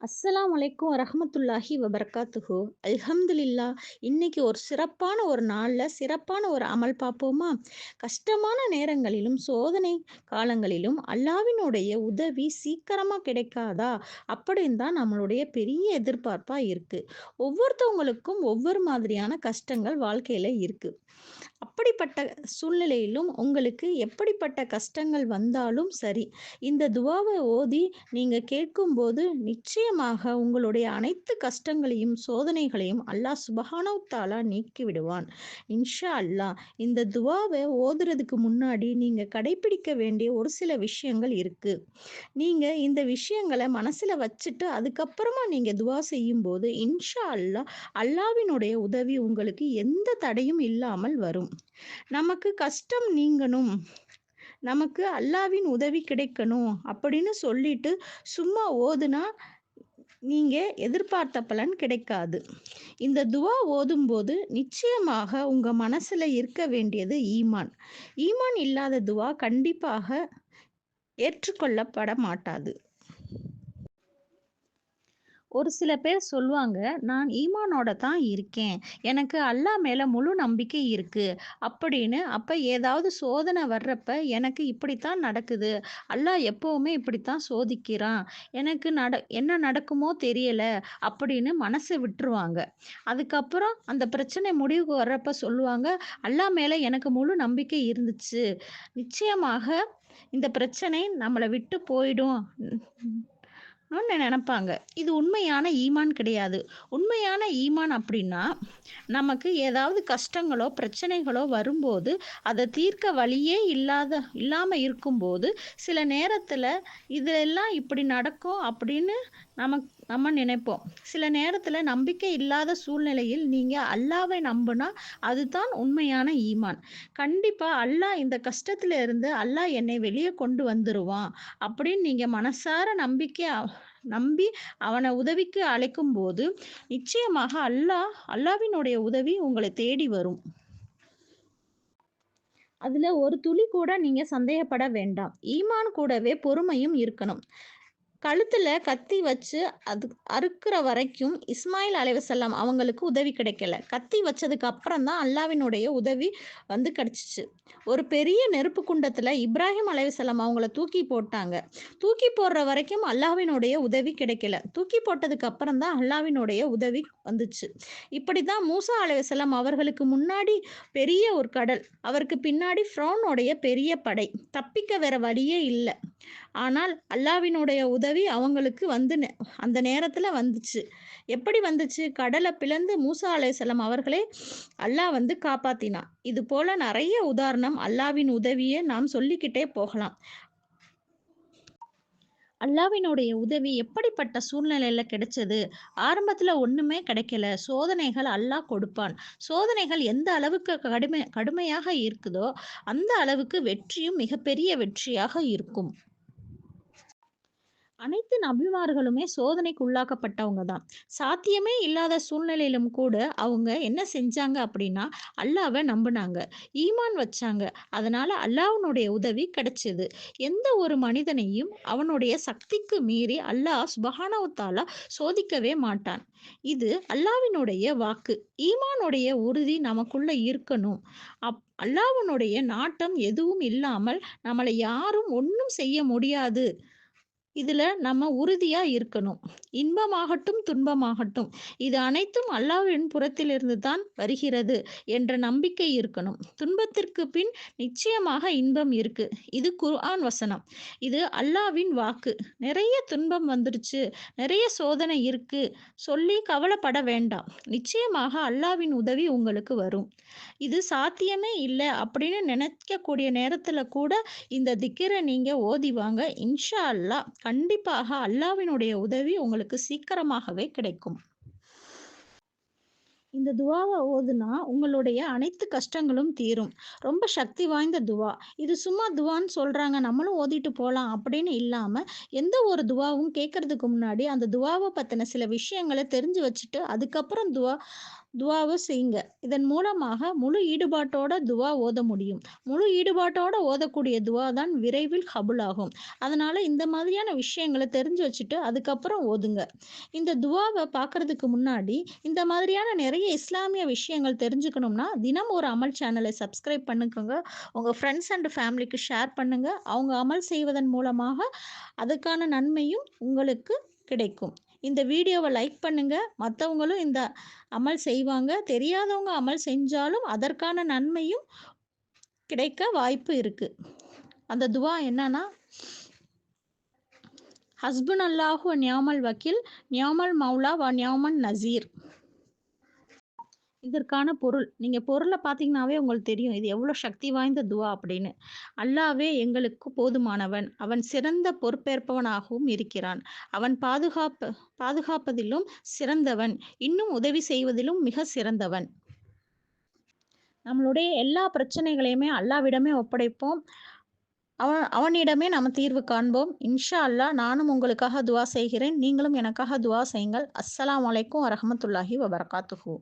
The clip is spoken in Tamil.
அஸ்ஸலாமு அலைக்கும் வரஹ்மத்துல்லாஹி வபரகாத்துஹு. அல்ஹம்துலில்லா. இன்னைக்கு ஒரு சிறப்பான ஒரு நாள்ல சிறப்பான ஒரு அமல் பார்ப்போமா? கஷ்டமான நேரங்களிலும் சோதனை காலங்களிலும் அல்லாஹ்வினுடைய உதவி சீக்கிரமா கிடைக்காதா? அப்படின்னு தான் நம்மளுடைய பெரிய எதிர்பார்ப்பா இருக்கு. ஒவ்வொருத்தவங்களுக்கும் ஒவ்வொரு மாதிரியான கஷ்டங்கள் வாழ்க்கையில இருக்கு. அப்படிப்பட்ட சூழ்நிலையிலும் உங்களுக்கு எப்படிப்பட்ட கஷ்டங்கள் வந்தாலும் சரி, இந்த துவாவை ஓதி நீங்க கேட்கும்போது நிச்சயமாக உங்களுடைய அனைத்து கஷ்டங்களையும் சோதனைகளையும் அல்லாஹ் சுபஹானஹு தஆலா நீக்கி விடுவான். இன்ஷா அல்லாஹ். இந்த துவாவை ஓதுறதுக்கு முன்னாடி நீங்க கடைபிடிக்க வேண்டிய ஒரு சில விஷயங்கள் இருக்கு. நீங்க இந்த விஷயங்களை மனசுல வச்சுட்டு அதுக்கப்புறமா நீங்க துவா செய்யும்போது இன்ஷா அல்லாஹ் அல்லாஹ்வினுடைய உதவி உங்களுக்கு எந்த தடையும் இல்லாமல் வரும். நமக்கு கஷ்டம் நீங்கணும், நமக்கு அல்லாஹ்வின் உதவி கிடைக்கணும் அப்படின்னு சொல்லிட்டு சும்மா ஓதுனா நீங்க எதிர்பார்த்த பலன் கிடைக்காது. இந்த துவா ஓதும்போது நிச்சயமாக உங்க மனசுல இருக்க வேண்டியது ஈமான். ஈமான் இல்லாத துவா கண்டிப்பாக ஏற்றுக்கொள்ளப்பட மாட்டாது. ஒரு சில பேர் சொல்லுவாங்க, "நான் ஈமானோட தான் இருக்கேன். எனக்கு அல்லாஹ் மேல முழு நம்பிக்கை இருக்கு." அப்படின்னு. அப்ப ஏதாவது சோதனை வர்றப்ப, "எனக்கு இப்படித்தான் நடக்குது. அல்லாஹ் எப்பவுமே இப்படித்தான் சோதிக்கிறான். எனக்கு என்ன நடக்குமோ தெரியல." அப்படின்னு மனச விட்டுருவாங்க. அதுக்கப்புறம் அந்த பிரச்சனை முடிவுக்கு வர்றப்ப சொல்லுவாங்க, "அல்லாஹ் மேல எனக்கு முழு நம்பிக்கை இருந்துச்சு. நிச்சயமாக இந்த பிரச்சனை நம்மள விட்டு போயிடும்." நெனைப்பாங்க. இது உண்மையான ஈமான் கிடையாது. உண்மையான ஈமான் அப்படின்னா, நமக்கு ஏதாவது கஷ்டங்களோ, பிரச்சனைகளோ வரும்போது, அத தீர்க்க வழியே இல்லாம இருக்கும்போது, சில நேரத்துல இதெல்லாம் இப்படி நடக்கும் அப்படின்னு நம்ம நினைப்போம். சில நேரத்துல நம்பிக்கை இல்லாத சூழ்நிலையில் நீங்க அல்லாஹ்வை நம்புனா, அதுதான் உண்மையான ஈமான். கண்டிப்பா அல்லாஹ் இந்த கஷ்டத்துல இருந்து அல்லாஹ் என்னை வெளிய கொண்டு வந்துருவான் அப்படின்னு நீங்க மனசார நம்பி அவன உதவிக்கு அழைக்கும்போது, நிச்சயமாக அல்லாஹ்வினுடைய உதவி உங்கள தேடி வரும். அதுல ஒரு துளி கூட நீங்க சந்தேகப்பட வேண்டாம். ஈமான் கூடவே பொறுமையும் இருக்கணும். கழுத்துல கத்தி வச்சு அது அறுக்கிற வரைக்கும் இஸ்மாயில் அலைஹிஸ்ஸலாம் அவங்களுக்கு உதவி கிடைக்கல. கத்தி வச்சதுக்கு அப்புறம் தான் அல்லாஹ்வினுடைய உதவி கிடைச்சுச்சு. ஒரு பெரிய நெருப்பு குண்டத்துல இப்ராஹிம் அலைஹிஸ்ஸலாம் அவங்கள தூக்கி போட்டாங்க. தூக்கி போடுற வரைக்கும் அல்லாஹ்வினுடைய உதவி கிடைக்கல. தூக்கி போட்டதுக்கு அப்புறம் தான் அல்லாஹ்வினுடைய உதவி வந்துச்சு. இப்படிதான் மூசா அலைஹிஸ்ஸலாம் அவர்களுக்கு முன்னாடி பெரிய ஒரு கடல், அவருக்கு பின்னாடி ஃபிரௌனுடைய பெரிய படை. தப்பிக்க வேற வழியே இல்ல. ஆனால் அல்லாஹ்வினுடைய உதவி அவங்களுக்கு அந்த நேரத்துல வந்துச்சு. எப்படி வந்துச்சு? கடல பிளந்து மூசா அலைஹிஸ்ஸலாம் அவர்களே அல்லாஹ் காப்பாத்தினான். இது போல நெறைய உதாரணம் அல்லாஹ்வின் உதவிய நாம் சொல்லிக்கிட்டே போகலாம். அல்லாஹ்வினுடைய உதவி எப்படிப்பட்ட சூழ்நிலையில கிடைச்சது? ஆரம்பத்துல ஒண்ணுமே கிடைக்கல. சோதனைகள் அல்லாஹ் கொடுப்பான். சோதனைகள் எந்த அளவுக்கு கடுமையாக இருக்குதோ, அந்த அளவுக்கு வெற்றியும் மிகப்பெரிய வெற்றியாக இருக்கும். அனைத்து நபிமார்களுமே சோதனைக்கு உள்ளாக்கப்பட்டவங்க தான். சாத்தியமே இல்லாத சூழ்நிலையிலும் கூட அவங்க என்ன செஞ்சாங்க அப்படின்னா, அல்லாஹ்வ நம்புனாங்க. ஈமான் வச்சாங்க. அதனால அல்லாஹ்வினுடைய உதவி கிடைச்சது. எந்த ஒரு மனிதனையும் அவனுடைய சக்திக்கு மீறி அல்லாஹ் சுப்ஹானஹு வ தஆலா சோதிக்கவே மாட்டான். இது அல்லாஹ்வினுடைய வாக்கு. ஈமானுடைய உறுதி நமக்குள்ள இருக்கணும். அல்லாஹ்வினுடைய நாட்டம் எதுவும் இல்லாமல் நம்மள யாரும் ஒண்ணும் செய்ய முடியாது. இதுல நம்ம உறுதியா இருக்கணும். இன்பமாகட்டும், துன்பமாகட்டும், இது அனைத்தும் அல்லாஹ்வின் புறத்திலிருந்து தான் வருகிறது என்ற நம்பிக்கை இருக்கணும். துன்பத்திற்கு பின் நிச்சயமாக இன்பம் இருக்கு. இது குர்ஆன் வசனம். இது அல்லாஹ்வின் வாக்கு. நிறைய துன்பம் வந்துருச்சு, நிறைய சோதனை இருக்கு சொல்லி கவலைப்பட வேண்டாம். நிச்சயமாக அல்லாஹ்வின் உதவி உங்களுக்கு வரும். இது சாத்தியமே இல்ல அப்படின்னு நினைக்கக்கூடிய நேரத்துல கூட இந்த திக்ர நீங்க ஓதி வாங்க. இன்ஷா அல்லாஹ் கண்டிப்பாக அல்லாஹ்வினுடைய உதவி உங்களுக்கு சீக்கிரமாகவே கிடைக்கும். இந்த துவாவ ஓதுனா உங்களுடைய அனைத்து கஷ்டங்களும் தீரும். ரொம்ப சக்தி வாய்ந்த துவா. இது சும்மா துவான்னு சொல்றாங்க, நம்மளும் ஓதிட்டு போலாம் அப்படின்னு இல்லாம, எந்த ஒரு துவாவும் கேட்கறதுக்கு முன்னாடி அந்த துவாவ பத்தின சில விஷயங்கள தெரிஞ்சு வச்சுட்டு, அதுக்கப்புறம் துவாவை செய்யுங்க. இதன் மூலமாக முழு ஈடுபாட்டோட துவா ஓத முடியும். முழு ஈடுபாட்டோட ஓதக்கூடிய துவா தான் விரைவில் கபூலாகும். அதனால இந்த மாதிரியான விஷயங்கள தெரிஞ்சு வச்சுட்டு அதுக்கப்புறம் ஓதுங்க. இந்த துவாவ பார்க்கறதுக்கு முன்னாடி இந்த மாதிரியான நிறைய இஸ்லாமிய விஷயங்கள் தெரிஞ்சுக்கணும்னா, தினம் ஒரு அமல் சேனலை சப்ஸ்கிரைப் பண்ணிக்கோங்க. உங்க ஃப்ரெண்ட்ஸ் அண்ட் ஃபேமிலிக்கு ஷேர் பண்ணுங்க. அவங்க அமல் செய்வதன் மூலமாக அதுக்கான நன்மையும் உங்களுக்கு கிடைக்கும். இந்த வீடியோவ லைக் பண்ணுங்க. மத்தவங்களும் இந்த அமல் செய்வாங்க. தெரியாதவங்க அமல் செஞ்சாலும் அதற்கான நன்மையும் கிடைக்க வாய்ப்பு இருக்கு. அந்த துவா என்னன்னா, ஹஸ்புனல்லாஹு வ நிஅமல் வக்கீல், நிஅமல் மௌலா வ நிஅமன் நசீர். இதற்கான பொருள். நீங்க பொருள பார்த்தீங்கன்னாவே உங்களுக்கு தெரியும். இது எவ்வளோ சக்தி வாய்ந்த துவா அப்படின்னு. அல்லாஹ்வே எங்களுக்கு போதுமானவன். அவன் சிறந்த பொறுப்பேற்பவனாகவும் இருக்கிறான். அவன் பாதுகாப்பதிலும் சிறந்தவன். இன்னும் உதவி செய்வதிலும் மிக சிறந்தவன். நம்மளுடைய எல்லா பிரச்சனைகளையுமே அல்லாஹ்விடமே ஒப்படைப்போம். அவனிடமே நம்ம தீர்வு காண்போம். இன்ஷா அல்லாஹ் நானும் உங்களுக்காக துவா செய்கிறேன். நீங்களும் எனக்காக துவா செய்யுங்கள். அஸ்ஸலாமு அலைக்கும் வரஹ்மத்துல்லாஹி வபரகாத்துஹு.